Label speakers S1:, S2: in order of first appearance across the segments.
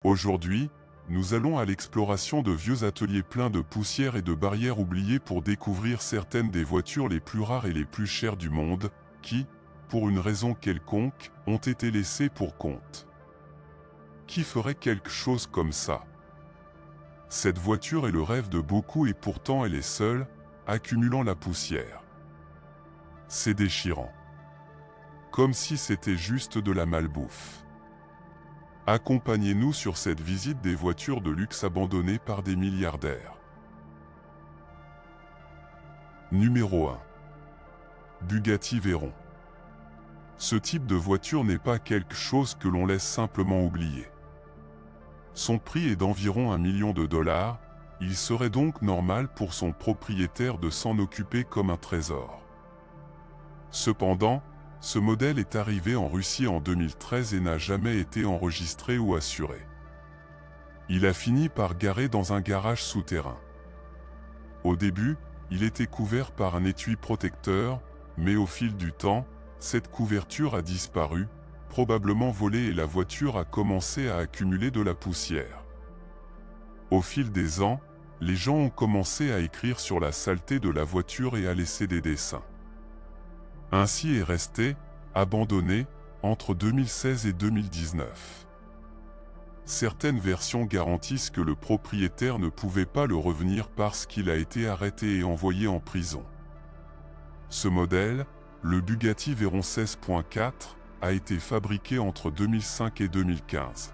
S1: Aujourd'hui, nous allons à l'exploration de vieux ateliers pleins de poussière et de barrières oubliées pour découvrir certaines des voitures les plus rares et les plus chères du monde, qui, pour une raison quelconque, ont été laissées pour compte. Qui ferait quelque chose comme ça? Cette voiture est le rêve de beaucoup et pourtant elle est seule, accumulant la poussière. C'est déchirant. Comme si c'était juste de la malbouffe. Accompagnez-nous sur cette visite des voitures de luxe abandonnées par des milliardaires. Numéro 1. Bugatti Veyron. Ce type de voiture n'est pas quelque chose que l'on laisse simplement oublier. Son prix est d'environ $1 million, il serait donc normal pour son propriétaire de s'en occuper comme un trésor. Cependant, ce modèle est arrivé en Russie en 2013 et n'a jamais été enregistré ou assuré. Il a fini par garer dans un garage souterrain. Au début, il était couvert par un étui protecteur, mais au fil du temps, cette couverture a disparu, probablement volée et la voiture a commencé à accumuler de la poussière. Au fil des ans, les gens ont commencé à écrire sur la saleté de la voiture et à laisser des dessins. Ainsi est resté, abandonné, entre 2016 et 2019. Certaines versions garantissent que le propriétaire ne pouvait pas le revenir parce qu'il a été arrêté et envoyé en prison. Ce modèle, le Bugatti Veyron 16.4, a été fabriqué entre 2005 et 2015.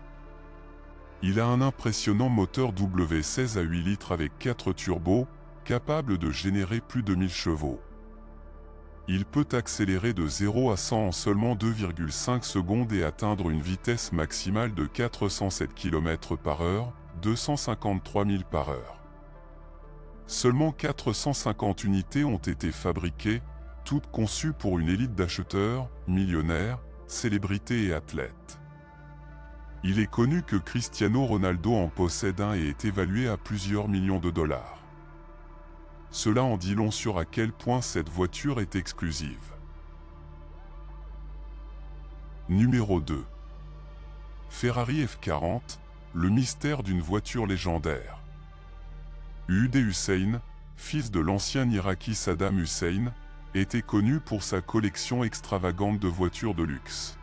S1: Il a un impressionnant moteur W16 à 8 litres avec 4 turbos, capable de générer plus de 1000 chevaux. Il peut accélérer de 0 à 100 en seulement 2,5 secondes et atteindre une vitesse maximale de 407 km/h, 253 000 par heure. Seulement 450 unités ont été fabriquées, toutes conçues pour une élite d'acheteurs, millionnaires, célébrités et athlètes. Il est connu que Cristiano Ronaldo en possède un et est évalué à plusieurs millions de dollars. Cela en dit long sur à quel point cette voiture est exclusive. Numéro 2. Ferrari F40, le mystère d'une voiture légendaire. Ude Hussein, fils de l'ancien Iraki Saddam Hussein, était connu pour sa collection extravagante de voitures de luxe.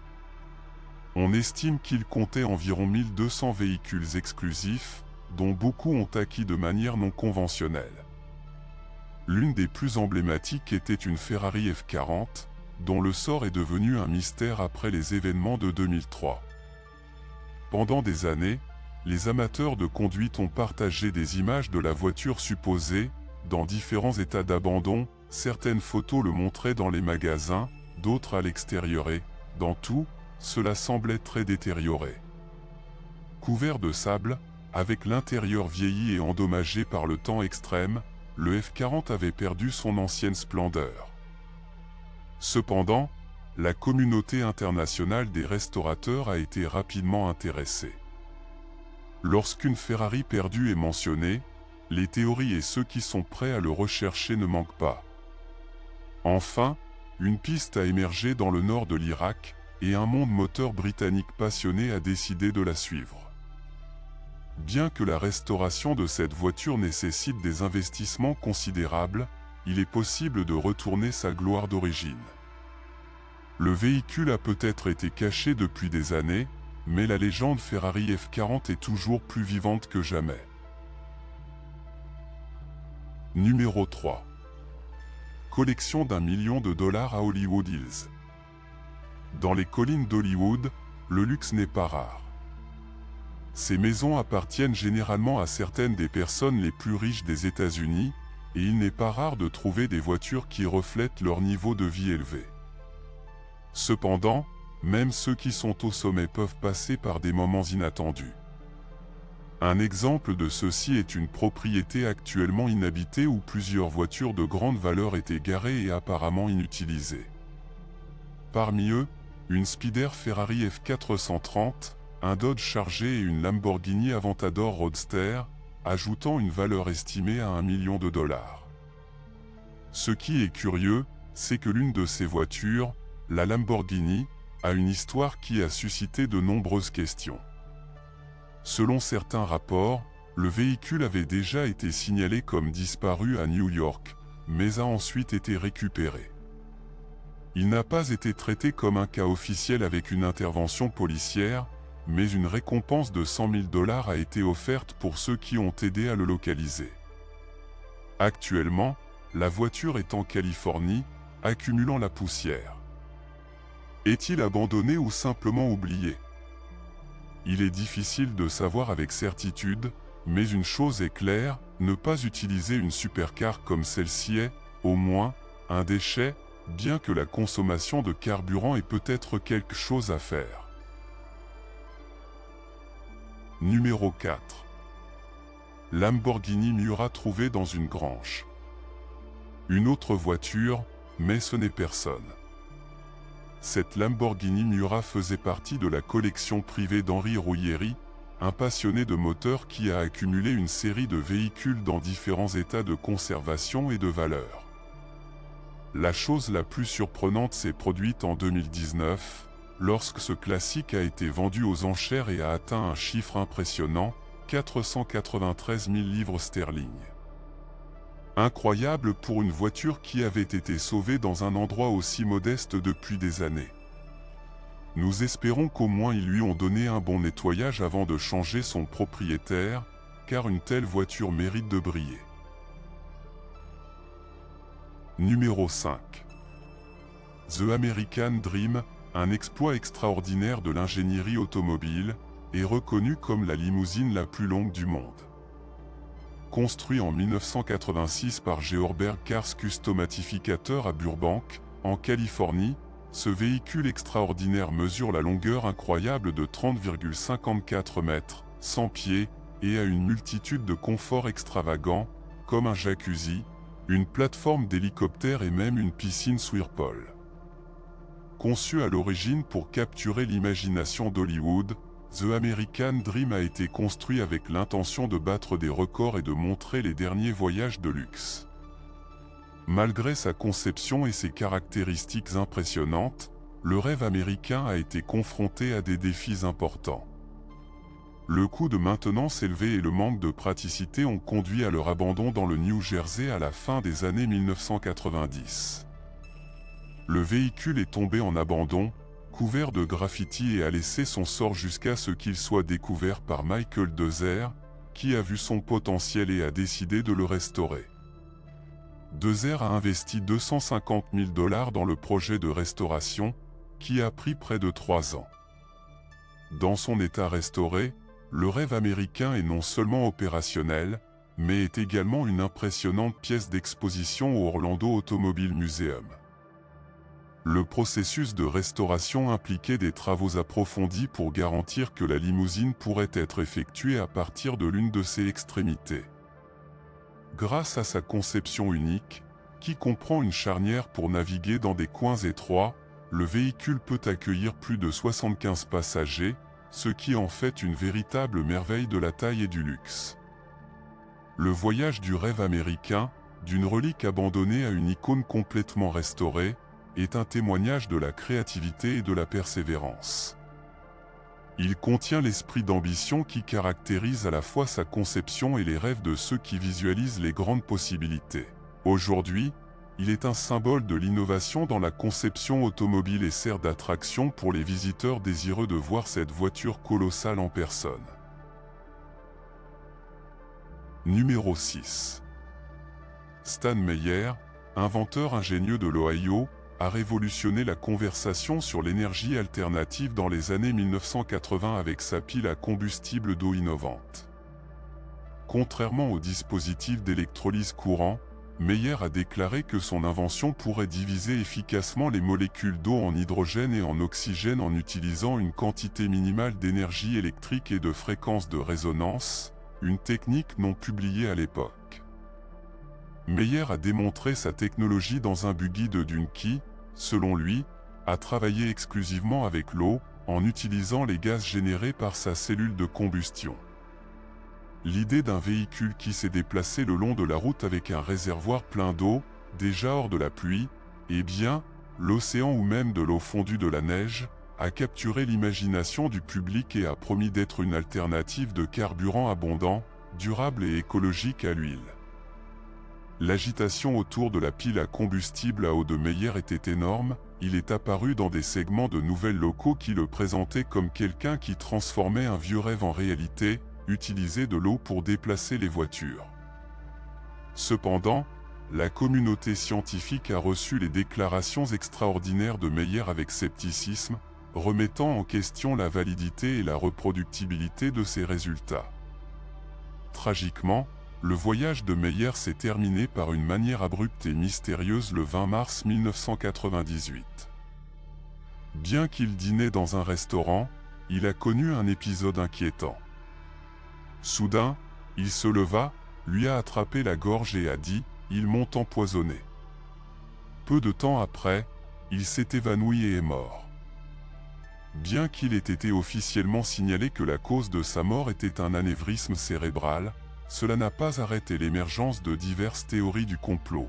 S1: On estime qu'il comptait environ 1200 véhicules exclusifs, dont beaucoup ont acquis de manière non conventionnelle. L'une des plus emblématiques était une Ferrari F40, dont le sort est devenu un mystère après les événements de 2003. Pendant des années, les amateurs de conduite ont partagé des images de la voiture supposée, dans différents états d'abandon, certaines photos le montraient dans les magasins, d'autres à l'extérieur et, dans tout, cela semblait très détérioré. Couvert de sable, avec l'intérieur vieilli et endommagé par le temps extrême, le F40 avait perdu son ancienne splendeur. Cependant, la communauté internationale des restaurateurs a été rapidement intéressée. Lorsqu'une Ferrari perdue est mentionnée, les théories et ceux qui sont prêts à le rechercher ne manquent pas. Enfin, une piste a émergé dans le nord de l'Irak, et un monde moteur britannique passionné a décidé de la suivre. Bien que la restauration de cette voiture nécessite des investissements considérables, il est possible de retourner sa gloire d'origine. Le véhicule a peut-être été caché depuis des années, mais la légende Ferrari F40 est toujours plus vivante que jamais. Numéro 3. Collection d'1 million de dollars à Hollywood Hills. Dans les collines d'Hollywood, le luxe n'est pas rare. Ces maisons appartiennent généralement à certaines des personnes les plus riches des États-Unis, et il n'est pas rare de trouver des voitures qui reflètent leur niveau de vie élevé. Cependant, même ceux qui sont au sommet peuvent passer par des moments inattendus. Un exemple de ceci est une propriété actuellement inhabitée où plusieurs voitures de grande valeur étaient garées et apparemment inutilisées. Parmi eux, une Spider Ferrari F430, un Dodge Charger et une Lamborghini Aventador Roadster, ajoutant une valeur estimée à $1 million. Ce qui est curieux, c'est que l'une de ces voitures, la Lamborghini, a une histoire qui a suscité de nombreuses questions. Selon certains rapports, le véhicule avait déjà été signalé comme disparu à New York, mais a ensuite été récupéré. Il n'a pas été traité comme un cas officiel avec une intervention policière, mais une récompense de 100 000 $ a été offerte pour ceux qui ont aidé à le localiser. Actuellement, la voiture est en Californie, accumulant la poussière. Est-il abandonné ou simplement oublié? Il est difficile de savoir avec certitude, mais une chose est claire, ne pas utiliser une supercar comme celle-ci est, au moins, un déchet, bien que la consommation de carburant ait peut-être quelque chose à faire. Numéro 4. Lamborghini Miura trouvée dans une grange. Une autre voiture, mais ce n'est personne. Cette Lamborghini Miura faisait partie de la collection privée d'Henri Ruggieri, un passionné de moteurs qui a accumulé une série de véhicules dans différents états de conservation et de valeur. La chose la plus surprenante s'est produite en 2019, lorsque ce classique a été vendu aux enchères et a atteint un chiffre impressionnant, 493 000 livres sterling. Incroyable pour une voiture qui avait été sauvée dans un endroit aussi modeste depuis des années. Nous espérons qu'au moins ils lui ont donné un bon nettoyage avant de changer son propriétaire, car une telle voiture mérite de briller. Numéro 5. The American Dream, un exploit extraordinaire de l'ingénierie automobile, est reconnu comme la limousine la plus longue du monde. Construit en 1986 par Georberg Cars Customatificateur à Burbank, en Californie, ce véhicule extraordinaire mesure la longueur incroyable de 30,54 mètres, 100 pieds, et a une multitude de conforts extravagants, comme un jacuzzi, une plateforme d'hélicoptère et même une piscine Whirlpool. Conçu à l'origine pour capturer l'imagination d'Hollywood, The American Dream a été construit avec l'intention de battre des records et de montrer les derniers voyages de luxe. Malgré sa conception et ses caractéristiques impressionnantes, le rêve américain a été confronté à des défis importants. Le coût de maintenance élevé et le manque de praticité ont conduit à leur abandon dans le New Jersey à la fin des années 1990. Le véhicule est tombé en abandon, couvert de graffitis et a laissé son sort jusqu'à ce qu'il soit découvert par Michael Dezer, qui a vu son potentiel et a décidé de le restaurer. Dezer a investi 250 000 $ dans le projet de restauration, qui a pris près de 3 ans. Dans son état restauré, le rêve américain est non seulement opérationnel, mais est également une impressionnante pièce d'exposition au Orlando Automobile Museum. Le processus de restauration impliquait des travaux approfondis pour garantir que la limousine pourrait être effectuée à partir de l'une de ses extrémités. Grâce à sa conception unique, qui comprend une charnière pour naviguer dans des coins étroits, le véhicule peut accueillir plus de 75 passagers, ce qui en fait une véritable merveille de la taille et du luxe. Le voyage du rêve américain, d'une relique abandonnée à une icône complètement restaurée, est un témoignage de la créativité et de la persévérance. Il contient l'esprit d'ambition qui caractérise à la fois sa conception et les rêves de ceux qui visualisent les grandes possibilités. Aujourd'hui, il est un symbole de l'innovation dans la conception automobile et sert d'attraction pour les visiteurs désireux de voir cette voiture colossale en personne. Numéro 6. Stan Meyer, inventeur ingénieux de l'Ohio, a révolutionné la conversation sur l'énergie alternative dans les années 1980 avec sa pile à combustible d'eau innovante. Contrairement aux dispositifs d'électrolyse courants, Meyer a déclaré que son invention pourrait diviser efficacement les molécules d'eau en hydrogène et en oxygène en utilisant une quantité minimale d'énergie électrique et de fréquence de résonance, une technique non publiée à l'époque. Meyer a démontré sa technologie dans un buggy de Dune qui, selon lui, a travaillé exclusivement avec l'eau, en utilisant les gaz générés par sa cellule de combustion. L'idée d'un véhicule qui s'est déplacé le long de la route avec un réservoir plein d'eau, déjà hors de la pluie, eh bien, l'océan ou même de l'eau fondue de la neige, a capturé l'imagination du public et a promis d'être une alternative de carburant abondant, durable et écologique à l'huile. L'agitation autour de la pile à combustible à eau de Meyer était énorme. Il est apparu dans des segments de nouvelles locaux qui le présentaient comme quelqu'un qui transformait un vieux rêve en réalité, utiliser de l'eau pour déplacer les voitures. Cependant, la communauté scientifique a reçu les déclarations extraordinaires de Meyer avec scepticisme, remettant en question la validité et la reproductibilité de ses résultats. Tragiquement, le voyage de Meyer s'est terminé par une manière abrupte et mystérieuse le 20 mars 1998. Bien qu'il dînait dans un restaurant, il a connu un épisode inquiétant. Soudain, il se leva, lui a attrapé la gorge et a dit « Ils m'ont empoisonné ». Peu de temps après, il s'est évanoui et est mort. Bien qu'il ait été officiellement signalé que la cause de sa mort était un anévrisme cérébral, cela n'a pas arrêté l'émergence de diverses théories du complot.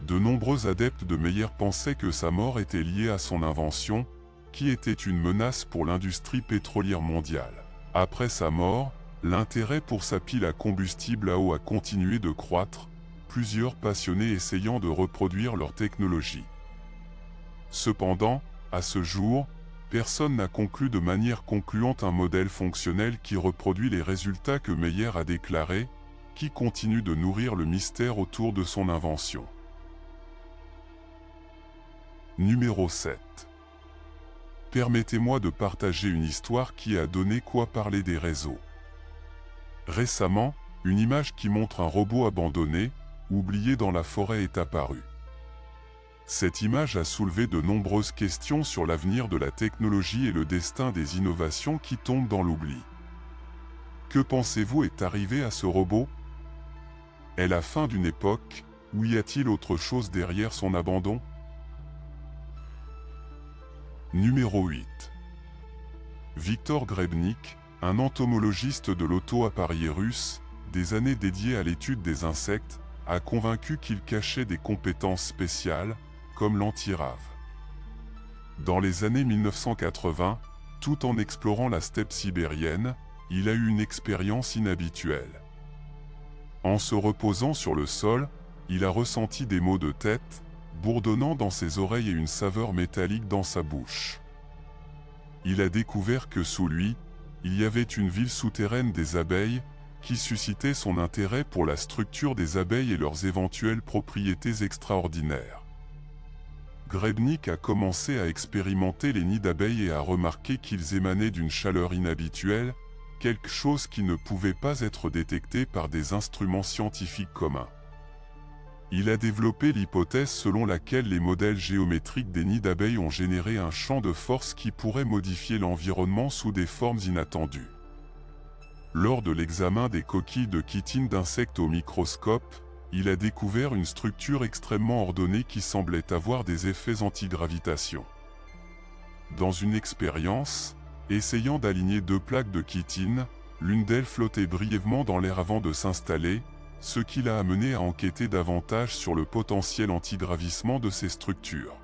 S1: De nombreux adeptes de Meyer pensaient que sa mort était liée à son invention, qui était une menace pour l'industrie pétrolière mondiale. Après sa mort, l'intérêt pour sa pile à combustible à eau a continué de croître, plusieurs passionnés essayant de reproduire leur technologie. Cependant, à ce jour, personne n'a conclu de manière concluante un modèle fonctionnel qui reproduit les résultats que Meyer a déclarés, qui continue de nourrir le mystère autour de son invention. Numéro 7. Permettez-moi de partager une histoire qui a donné quoi parler des réseaux. Récemment, une image qui montre un robot abandonné, oublié dans la forêt est apparue. Cette image a soulevé de nombreuses questions sur l'avenir de la technologie et le destin des innovations qui tombent dans l'oubli. Que pensez-vous est arrivé à ce robot? Est la fin d'une époque, ou y a-t-il autre chose derrière son abandon? Numéro 8. Viktor Grebnik, un entomologiste de l'auto-appareil russe, des années dédiées à l'étude des insectes, a convaincu qu'il cachait des compétences spéciales, comme l'antirave. Dans les années 1980, tout en explorant la steppe sibérienne, il a eu une expérience inhabituelle. En se reposant sur le sol, il a ressenti des maux de tête, bourdonnant dans ses oreilles et une saveur métallique dans sa bouche. Il a découvert que sous lui, il y avait une ville souterraine des abeilles, qui suscitait son intérêt pour la structure des abeilles et leurs éventuelles propriétés extraordinaires. Grebnik a commencé à expérimenter les nids d'abeilles et a remarqué qu'ils émanaient d'une chaleur inhabituelle, quelque chose qui ne pouvait pas être détecté par des instruments scientifiques communs. Il a développé l'hypothèse selon laquelle les modèles géométriques des nids d'abeilles ont généré un champ de force qui pourrait modifier l'environnement sous des formes inattendues. Lors de l'examen des coquilles de chitine d'insectes au microscope, il a découvert une structure extrêmement ordonnée qui semblait avoir des effets anti-gravitation. Dans une expérience, essayant d'aligner deux plaques de chitine, l'une d'elles flottait brièvement dans l'air avant de s'installer, ce qui l'a amené à enquêter davantage sur le potentiel antigravissement de ces structures.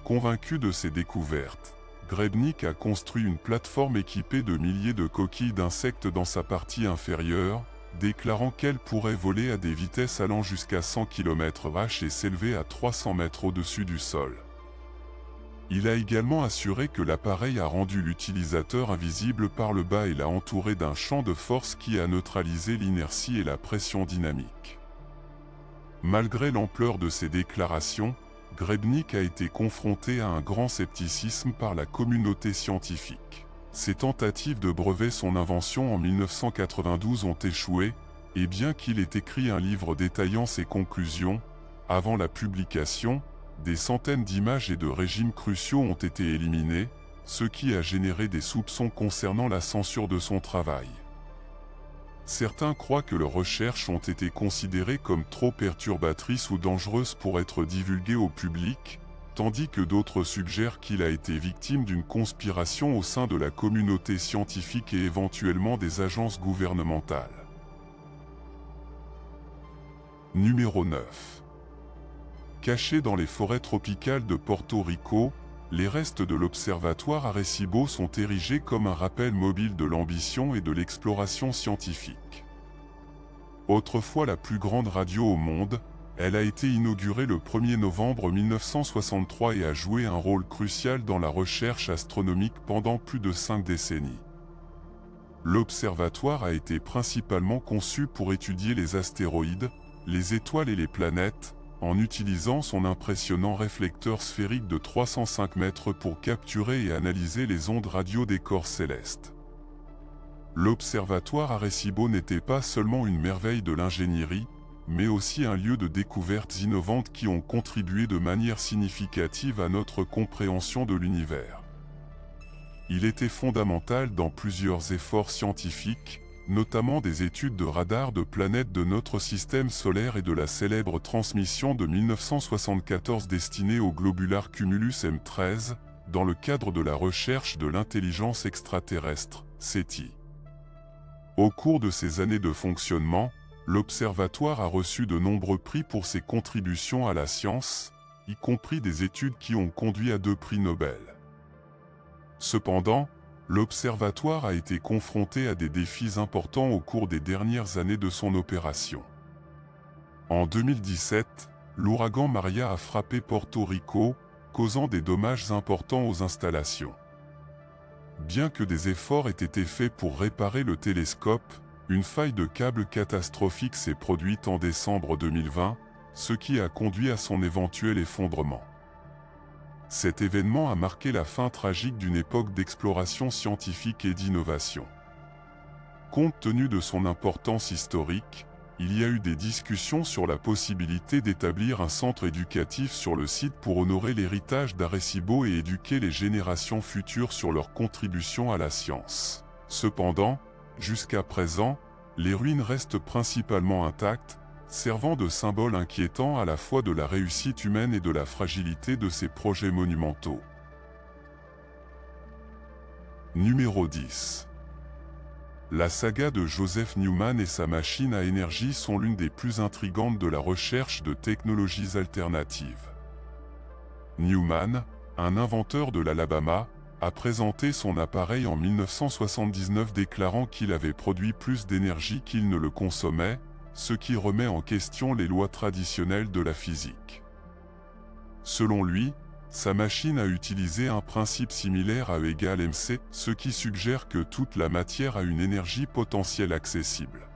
S1: Convaincu de ces découvertes, Grebnik a construit une plateforme équipée de milliers de coquilles d'insectes dans sa partie inférieure, déclarant qu'elle pourrait voler à des vitesses allant jusqu'à 100 km/h et s'élever à 300 mètres au-dessus du sol. Il a également assuré que l'appareil a rendu l'utilisateur invisible par le bas et l'a entouré d'un champ de force qui a neutralisé l'inertie et la pression dynamique. Malgré l'ampleur de ces déclarations, Grebnik a été confronté à un grand scepticisme par la communauté scientifique. Ses tentatives de brevet son invention en 1992 ont échoué, et bien qu'il ait écrit un livre détaillant ses conclusions, avant la publication, des centaines d'images et de régimes cruciaux ont été éliminés, ce qui a généré des soupçons concernant la censure de son travail. Certains croient que leurs recherches ont été considérées comme trop perturbatrices ou dangereuses pour être divulguées au public, tandis que d'autres suggèrent qu'il a été victime d'une conspiration au sein de la communauté scientifique et éventuellement des agences gouvernementales. Numéro 9. Caché dans les forêts tropicales de Porto Rico, les restes de l'observatoire Arecibo sont érigés comme un rappel mobile de l'ambition et de l'exploration scientifique. Autrefois la plus grande radio au monde, elle a été inaugurée le 1er novembre 1963 et a joué un rôle crucial dans la recherche astronomique pendant plus de 5 décennies. L'observatoire a été principalement conçu pour étudier les astéroïdes, les étoiles et les planètes, en utilisant son impressionnant réflecteur sphérique de 305 mètres pour capturer et analyser les ondes radio des corps célestes. L'observatoire Arecibo n'était pas seulement une merveille de l'ingénierie, mais aussi un lieu de découvertes innovantes qui ont contribué de manière significative à notre compréhension de l'univers. Il était fondamental dans plusieurs efforts scientifiques, notamment des études de radars de planètes de notre système solaire et de la célèbre transmission de 1974 destinée au globular Cumulus M13, dans le cadre de la recherche de l'intelligence extraterrestre, SETI. Au cours de ces années de fonctionnement, l'Observatoire a reçu de nombreux prix pour ses contributions à la science, y compris des études qui ont conduit à 2 prix Nobel. Cependant, l'Observatoire a été confronté à des défis importants au cours des dernières années de son opération. En 2017, l'ouragan Maria a frappé Porto Rico, causant des dommages importants aux installations. Bien que des efforts aient été faits pour réparer le télescope, une faille de câble catastrophique s'est produite en décembre 2020, ce qui a conduit à son éventuel effondrement. Cet événement a marqué la fin tragique d'une époque d'exploration scientifique et d'innovation. Compte tenu de son importance historique, il y a eu des discussions sur la possibilité d'établir un centre éducatif sur le site pour honorer l'héritage d'Arecibo et éduquer les générations futures sur leur contribution à la science. Cependant, jusqu'à présent, les ruines restent principalement intactes, servant de symbole inquiétant à la fois de la réussite humaine et de la fragilité de ces projets monumentaux. Numéro 10. La saga de Joseph Newman et sa machine à énergie sont l'une des plus intrigantes de la recherche de technologies alternatives. Newman, un inventeur de l'Alabama, a présenté son appareil en 1979 déclarant qu'il avait produit plus d'énergie qu'il ne le consommait, ce qui remet en question les lois traditionnelles de la physique. Selon lui, sa machine a utilisé un principe similaire à E = mc, ce qui suggère que toute la matière a une énergie potentielle accessible.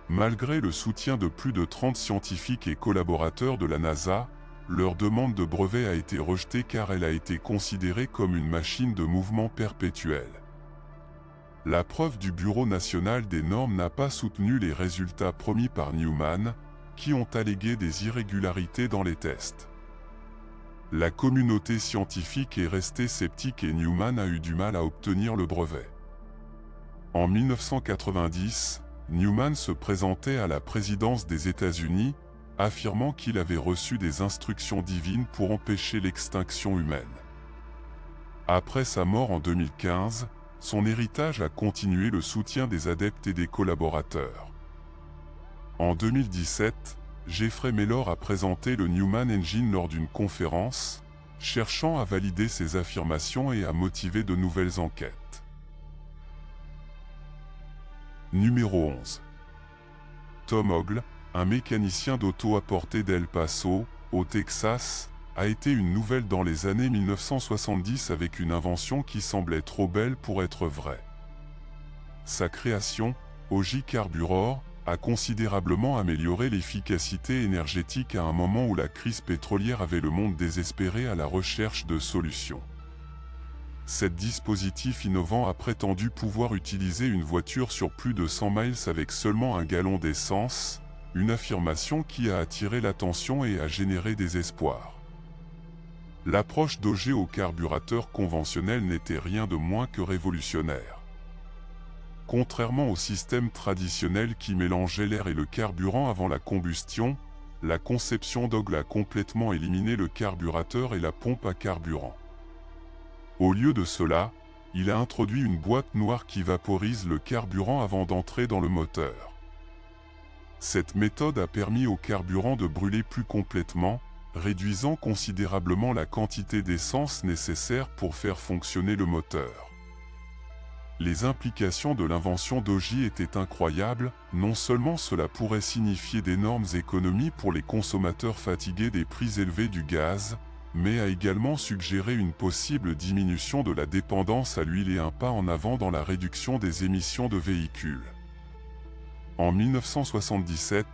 S1: Malgré le soutien de plus de 30 scientifiques et collaborateurs de la NASA, leur demande de brevet a été rejetée car elle a été considérée comme une machine de mouvement perpétuel. La preuve du Bureau national des normes n'a pas soutenu les résultats promis par Newman, qui ont allégué des irrégularités dans les tests. La communauté scientifique est restée sceptique et Newman a eu du mal à obtenir le brevet. En 1990, Newman se présentait à la présidence des États-Unis, affirmant qu'il avait reçu des instructions divines pour empêcher l'extinction humaine. Après sa mort en 2015, son héritage a continué le soutien des adeptes et des collaborateurs. En 2017, Jeffrey Mellor a présenté le Newman Engine lors d'une conférence, cherchant à valider ses affirmations et à motiver de nouvelles enquêtes. Numéro 11. Tom Ogle, un mécanicien d'auto à portée d'El Paso, au Texas, a été une nouvelle dans les années 1970 avec une invention qui semblait trop belle pour être vraie. Sa création, OJ Carburor, a considérablement amélioré l'efficacité énergétique à un moment où la crise pétrolière avait le monde désespéré à la recherche de solutions. Cet dispositif innovant a prétendu pouvoir utiliser une voiture sur plus de 100 miles avec seulement un gallon d'essence, une affirmation qui a attiré l'attention et a généré des espoirs. L'approche d'OG au carburateur conventionnel n'était rien de moins que révolutionnaire. Contrairement au système traditionnel qui mélangeait l'air et le carburant avant la combustion, la conception d'Ogle a complètement éliminé le carburateur et la pompe à carburant. Au lieu de cela, il a introduit une boîte noire qui vaporise le carburant avant d'entrer dans le moteur. Cette méthode a permis au carburant de brûler plus complètement, réduisant considérablement la quantité d'essence nécessaire pour faire fonctionner le moteur. Les implications de l'invention d'Augy étaient incroyables, non seulement cela pourrait signifier d'énormes économies pour les consommateurs fatigués des prix élevés du gaz, mais a également suggéré une possible diminution de la dépendance à l'huile et un pas en avant dans la réduction des émissions de véhicules. En 1977,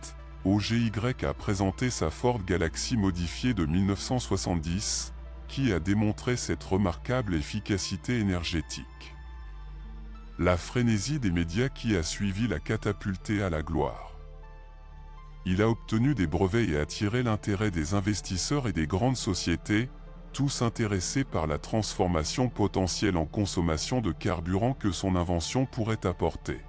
S1: Augy a présenté sa Ford Galaxy modifiée de 1970, qui a démontré cette remarquable efficacité énergétique. La frénésie des médias qui a suivi l'a catapulté à la gloire. Il a obtenu des brevets et attiré l'intérêt des investisseurs et des grandes sociétés, tous intéressés par la transformation potentielle en consommation de carburant que son invention pourrait apporter.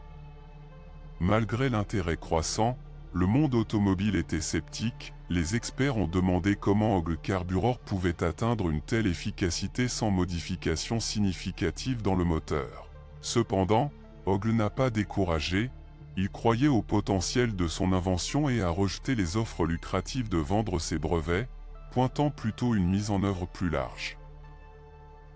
S1: Malgré l'intérêt croissant, le monde automobile était sceptique. Les experts ont demandé comment Augy Carburetor pouvait atteindre une telle efficacité sans modification significative dans le moteur. Cependant, Augy n'a pas découragé, il croyait au potentiel de son invention et a rejeté les offres lucratives de vendre ses brevets, pointant plutôt une mise en œuvre plus large.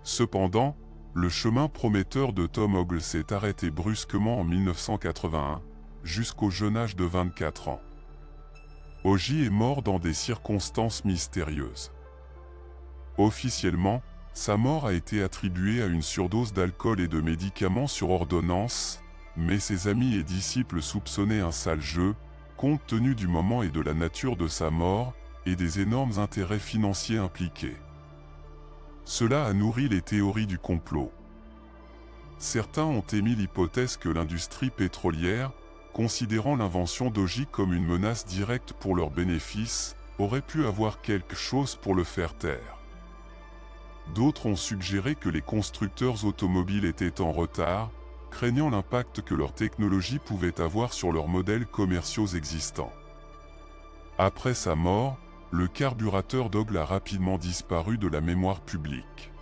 S1: Cependant, le chemin prometteur de Tom Augy s'est arrêté brusquement en 1981, jusqu'au jeune âge de 24 ans. Augy est mort dans des circonstances mystérieuses. Officiellement, sa mort a été attribuée à une surdose d'alcool et de médicaments sur ordonnance, mais ses amis et disciples soupçonnaient un sale jeu, compte tenu du moment et de la nature de sa mort, et des énormes intérêts financiers impliqués. Cela a nourri les théories du complot. Certains ont émis l'hypothèse que l'industrie pétrolière, considérant l'invention d'Augy comme une menace directe pour leurs bénéfices, aurait pu avoir quelque chose pour le faire taire. D'autres ont suggéré que les constructeurs automobiles étaient en retard, craignant l'impact que leur technologie pouvait avoir sur leurs modèles commerciaux existants. Après sa mort, le carburateur d'Augy a rapidement disparu de la mémoire publique.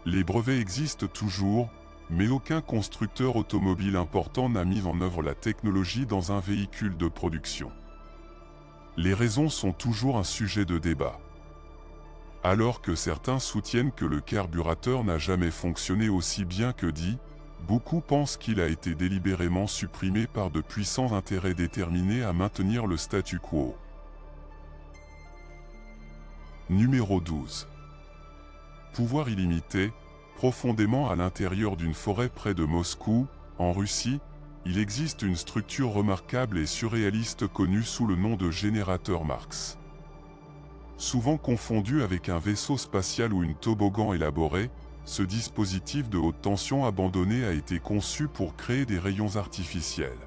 S1: Les brevets existent toujours, mais aucun constructeur automobile important n'a mis en œuvre la technologie dans un véhicule de production. Les raisons sont toujours un sujet de débat. Alors que certains soutiennent que le carburateur n'a jamais fonctionné aussi bien que dit, beaucoup pensent qu'il a été délibérément supprimé par de puissants intérêts déterminés à maintenir le statu quo. Numéro 12. Pouvoir illimité. Profondément à l'intérieur d'une forêt près de Moscou, en Russie, il existe une structure remarquable et surréaliste connue sous le nom de générateur Marks. Souvent confondu avec un vaisseau spatial ou une toboggan élaboré, ce dispositif de haute tension abandonné a été conçu pour créer des rayons artificiels.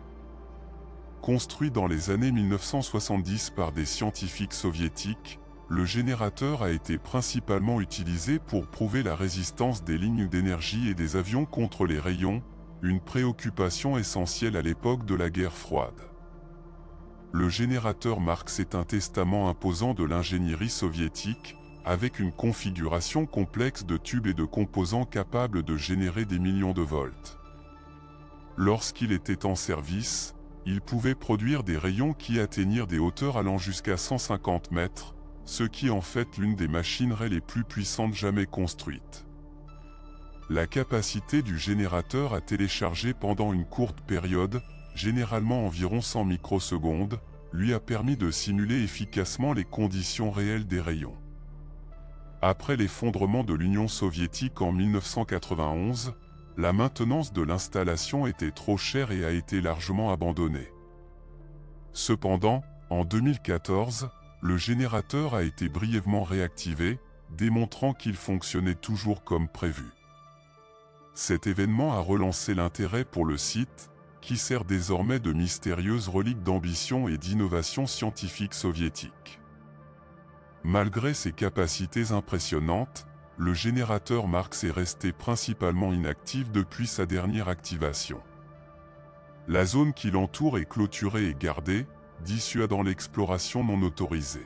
S1: Construit dans les années 1970 par des scientifiques soviétiques, le générateur a été principalement utilisé pour prouver la résistance des lignes d'énergie et des avions contre les rayons, une préoccupation essentielle à l'époque de la guerre froide. Le générateur Marks est un testament imposant de l'ingénierie soviétique, avec une configuration complexe de tubes et de composants capables de générer des millions de volts. Lorsqu'il était en service, il pouvait produire des rayons qui atteignirent des hauteurs allant jusqu'à 150 mètres, ce qui en fait l'une des machineries les plus puissantes jamais construites. La capacité du générateur à télécharger pendant une courte période, généralement environ 100 microsecondes, lui a permis de simuler efficacement les conditions réelles des rayons. Après l'effondrement de l'Union soviétique en 1991, la maintenance de l'installation était trop chère et a été largement abandonnée. Cependant, en 2014, le générateur a été brièvement réactivé, démontrant qu'il fonctionnait toujours comme prévu. Cet événement a relancé l'intérêt pour le site, qui sert désormais de mystérieuse relique d'ambition et d'innovation scientifique soviétique. Malgré ses capacités impressionnantes, le générateur Marks est resté principalement inactif depuis sa dernière activation. La zone qui l'entoure est clôturée et gardée, dissuadant l'exploration non autorisée.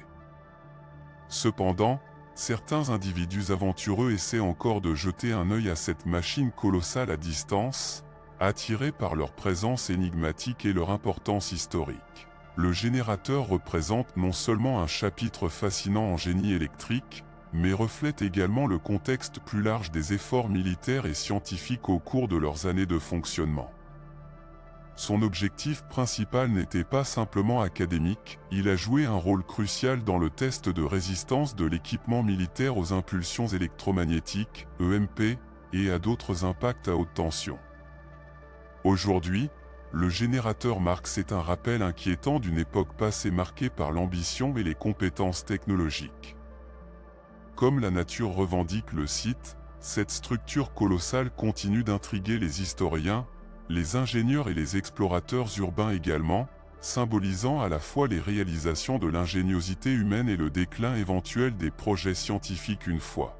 S1: Cependant, certains individus aventureux essaient encore de jeter un œil à cette machine colossale à distance, attirés par leur présence énigmatique et leur importance historique. le générateur représente non seulement un chapitre fascinant en génie électrique, mais reflète également le contexte plus large des efforts militaires et scientifiques au cours de leurs années de fonctionnement. Son objectif principal n'était pas simplement académique, il a joué un rôle crucial dans le test de résistance de l'équipement militaire aux impulsions électromagnétiques, EMP, et à d'autres impacts à haute tension. Aujourd'hui, le générateur Marx est un rappel inquiétant d'une époque passée marquée par l'ambition et les compétences technologiques. Comme la nature revendique le site, cette structure colossale continue d'intriguer les historiens, les ingénieurs et les explorateurs urbains également, symbolisant à la fois les réalisations de l'ingéniosité humaine et le déclin éventuel des projets scientifiques une fois